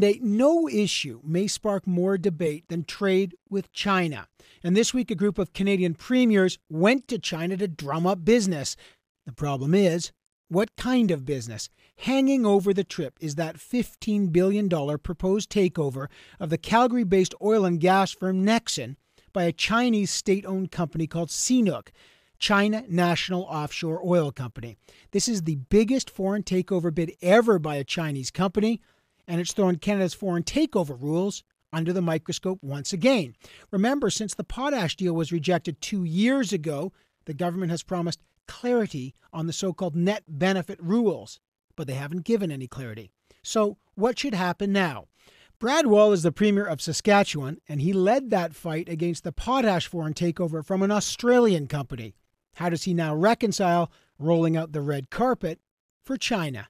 No issue may spark more debate than trade with China. And this week, a group of Canadian premiers went to China to drum up business. The problem is, what kind of business? Hanging over the trip is that $15 billion proposed takeover of the Calgary-based oil and gas firm Nexen by a Chinese state-owned company called CNOOC, China National Offshore Oil Company. This is the biggest foreign takeover bid ever by a Chinese company, and it's thrown Canada's foreign takeover rules under the microscope once again. Remember, since the potash deal was rejected 2 years ago, the government has promised clarity on the so-called net benefit rules, but they haven't given any clarity. So what should happen now? Brad Wall is the Premier of Saskatchewan, and he led that fight against the potash foreign takeover from an Australian company. How does he now reconcile rolling out the red carpet for China?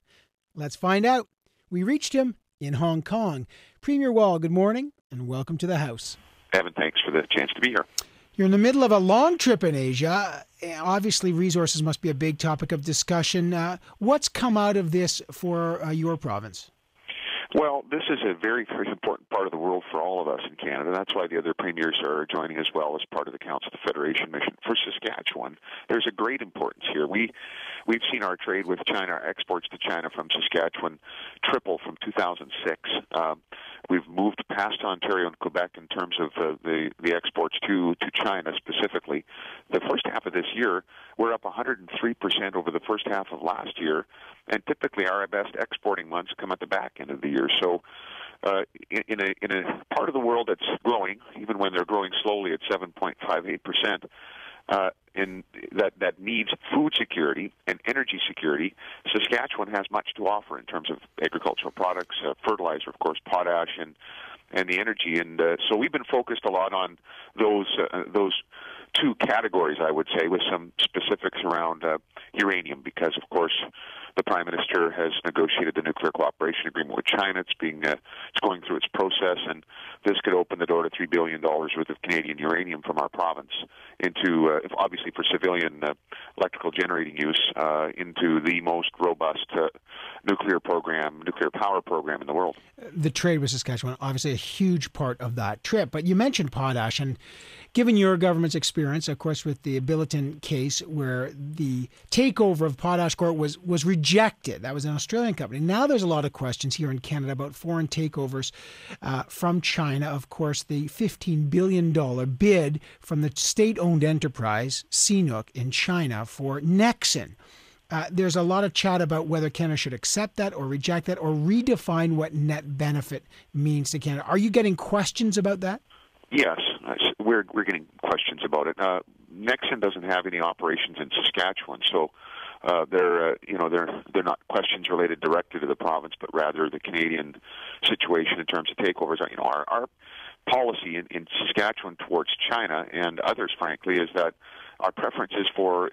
Let's find out. We reached him in Hong Kong. Premier Wall, good morning and welcome to the House. Evan, thanks for the chance to be here. You're in the middle of a long trip in Asia. Obviously, resources must be a big topic of discussion. What's come out of this for your province? Well, this is a very, very important part of the world for all of us in Canada. That's why the other premiers are joining as well as part of the Council of Federation mission. For Saskatchewan, there's a great importance here. We've seen our trade with China, our exports to China from Saskatchewan triple from 2006. We've moved past Ontario and Quebec in terms of the exports to China specifically. The first half of this year, we're up 103% over the first half of last year, and typically our best exporting months come at the back end of the year. So in a part of the world that's growing, even when they're growing slowly at 7.58%, in that needs food security and energy security, Saskatchewan has much to offer in terms of agricultural products, fertilizer, of course, potash, and the energy. And so we've been focused a lot on those two categories, I would say, with some specifics around uranium, because, of course, the Prime Minister has negotiated the nuclear cooperation agreement with China. It's going through its process, and this could open the door to $3 billion worth of Canadian uranium from our province into, obviously for civilian electrical generating use, into the most robust nuclear power program in the world. The trade with Saskatchewan, obviously a huge part of that trip. But you mentioned potash, and given your government's experience, of course, with the Billiton case where the takeover of Potash Corp was rejected. That was an Australian company. Now there's a lot of questions here in Canada about foreign takeovers from China. Of course, the $15 billion bid from the state-owned enterprise, CNOOC, in China for Nexen. There's a lot of chat about whether Canada should accept that or reject that or redefine what net benefit means to Canada. Are you getting questions about that? Yes, we're getting questions about it. Nexen doesn't have any operations in Saskatchewan, so they're not questions related directly to the province, but rather the Canadian situation in terms of takeovers. Our policy in Saskatchewan towards China and others, frankly, is that our preference is for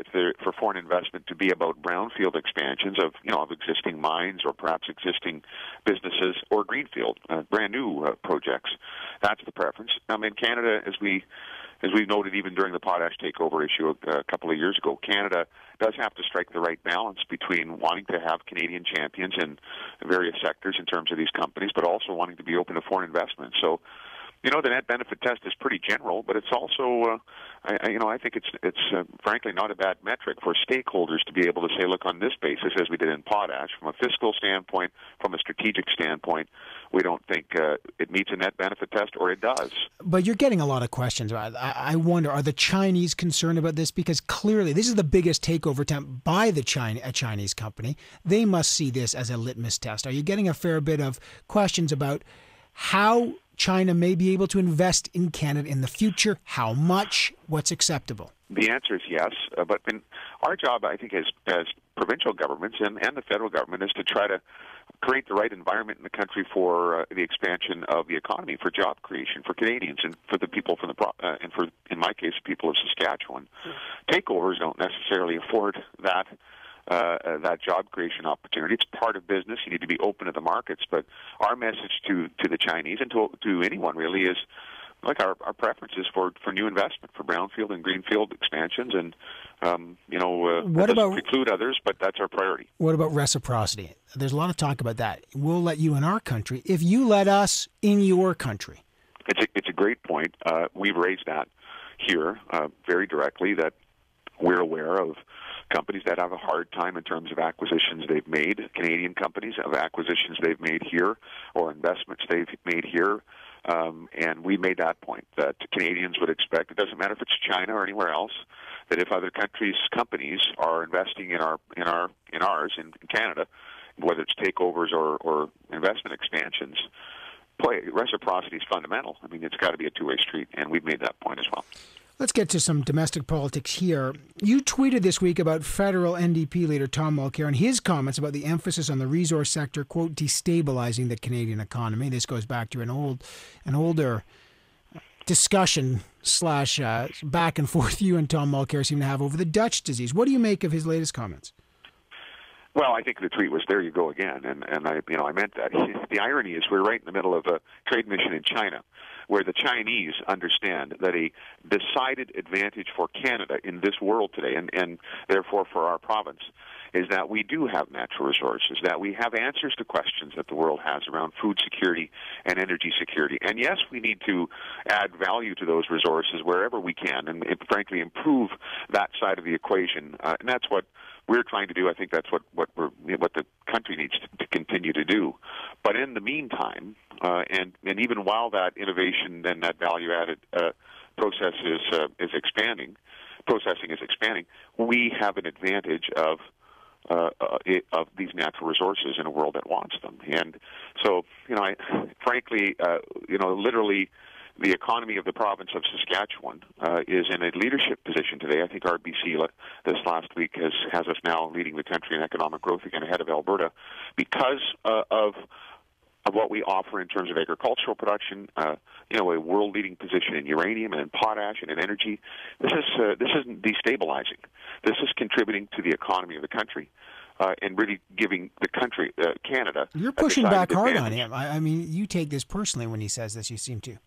foreign investment to be about brownfield expansions of existing mines or perhaps existing businesses or greenfield, brand new projects. That's the preference. In Canada, as we noted even during the potash takeover issue a couple of years ago, Canada does have to strike the right balance between wanting to have Canadian champions in various sectors in terms of these companies, but also wanting to be open to foreign investment. So, the net benefit test is pretty general, but it's also, I think it's frankly not a bad metric for stakeholders to be able to say, look, on this basis, as we did in potash, from a fiscal standpoint, from a strategic standpoint, we don't think it meets a net benefit test, or it does. But you're getting a lot of questions. I wonder, are the Chinese concerned about this? Because clearly this is the biggest takeover attempt by a Chinese company. They must see this as a litmus test. Are you getting a fair bit of questions about how China may be able to invest in Canada in the future? How much? What's acceptable? The answer is yes. But our job, I think, as provincial governments and the federal government is to try to create the right environment in the country for the expansion of the economy, for job creation, for Canadians, and for the people from and for, in my case, the people of Saskatchewan. Takeovers don't necessarily afford that job creation opportunity. It's part of business. You need to be open to the markets. But our message to the Chinese and to anyone really is, our preference is for new investment, for brownfield and greenfield expansions, and what that about doesn't preclude others, but that's our priority. What about reciprocity? There's a lot of talk about that. We'll let you in our country if you let us in your country. It's a great point. We've raised that here very directly, that we're aware of companies that have a hard time in terms of acquisitions they've made, Canadian companies of acquisitions they've made here or investments they've made here. And we made that point that Canadians would expect, it doesn't matter if it's China or anywhere else, that if other countries' companies are investing in ours in Canada, whether it's takeovers or investment expansions, reciprocity is fundamental. I mean, it's got to be a two-way street, and we've made that point as well. Let's get to some domestic politics here. You tweeted this week about federal NDP leader Tom Mulcair and his comments about the emphasis on the resource sector, quote, destabilizing the Canadian economy. This goes back to an older discussion / back and forth you and Tom Mulcair seem to have over the Dutch disease. What do you make of his latest comments? Well, I think the tweet was, there you go again, and I meant that. The irony is we're right in the middle of a trade mission in China, where the Chinese understand that a decided advantage for Canada in this world today, and therefore for our province, is that we do have natural resources, that we have answers to questions that the world has around food security and energy security. And yes, we need to add value to those resources wherever we can, and frankly improve that side of the equation. And that's what we're trying to do. I think that's what the country needs to continue to do. But in the meantime, and even while that innovation and that value-added processing is expanding, we have an advantage of these natural resources in a world that wants them. And so, literally, the economy of the province of Saskatchewan is in a leadership position today. I think RBC this last week has us now leading the country in economic growth again, ahead of Alberta, because of what we offer in terms of agricultural production, a world-leading position in uranium and in potash and in energy. This isn't destabilizing. This is contributing to the economy of the country. And really giving the country, Canada, you're pushing back hard on him. I mean, you take this personally when he says this. You seem to.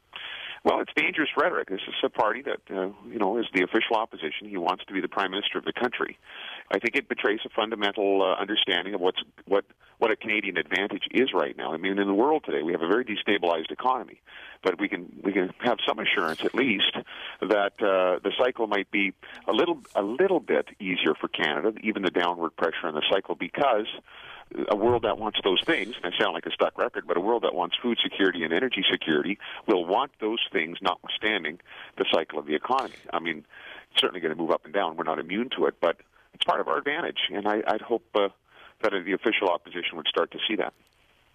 Well, it's dangerous rhetoric. This is a party that, is the official opposition. He wants to be the prime minister of the country. I think it betrays a fundamental understanding of what a Canadian advantage is right now. I mean, in the world today, we have a very destabilized economy, but we can have some assurance, at least, that the cycle might be a little bit easier for Canada, even the downward pressure on the cycle, because a world that wants those things, and I sound like a stuck record, but a world that wants food security and energy security will want those things, notwithstanding the cycle of the economy. I mean, it's certainly going to move up and down. We're not immune to it, but it's part of our advantage, and I'd hope that the official opposition would start to see that.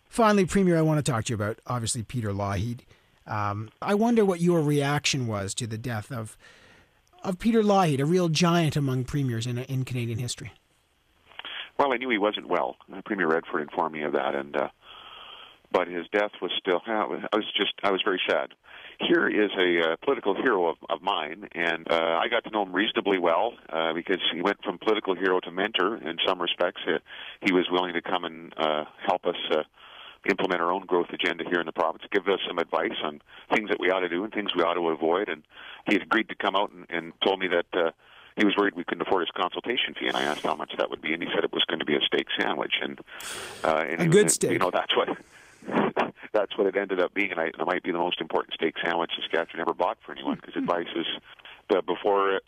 Finally, Premier, I want to talk to you about, obviously, Peter Lougheed. I wonder what your reaction was to the death of Peter Lougheed, a real giant among premiers in Canadian history. Well, I knew he wasn't well. Premier Redford informed me of that, but his death was still. I was very sad. Here is a political hero of mine, and I got to know him reasonably well because he went from political hero to mentor in some respects. He was willing to come and help us implement our own growth agenda here in the province, give us some advice on things that we ought to do and things we ought to avoid. And he agreed to come out and told me that he was worried we couldn't afford his consultation fee, and I asked how much that would be, and he said it was going to be a steak sandwich. And a good steak. That's what it ended up being, and it might be the most important steak sandwich Saskatchewan ever bought for anyone, because advice is before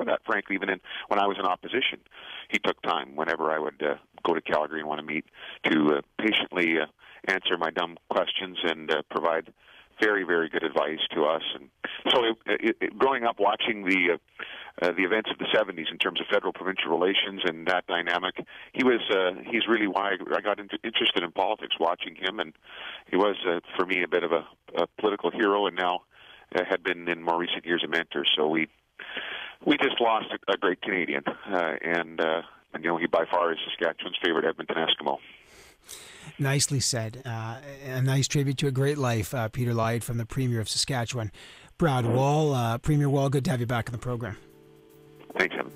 that, frankly, even when I was in opposition, he took time whenever I would go to Calgary and want to meet to patiently answer my dumb questions and provide very, very good advice to us. And so growing up watching the events of the 70s in terms of federal-provincial relations and that dynamic, he's really why I got interested in politics, watching him. And he was, for me, a bit of a political hero, and now had been in more recent years a mentor. So we just lost a great Canadian, and he by far is Saskatchewan's favorite Edmonton Eskimo. Nicely said. A nice tribute to a great life, Peter Lougheed from the Premier of Saskatchewan. Brad Wall, Premier Wall, good to have you back on the program. Thanks, Evan.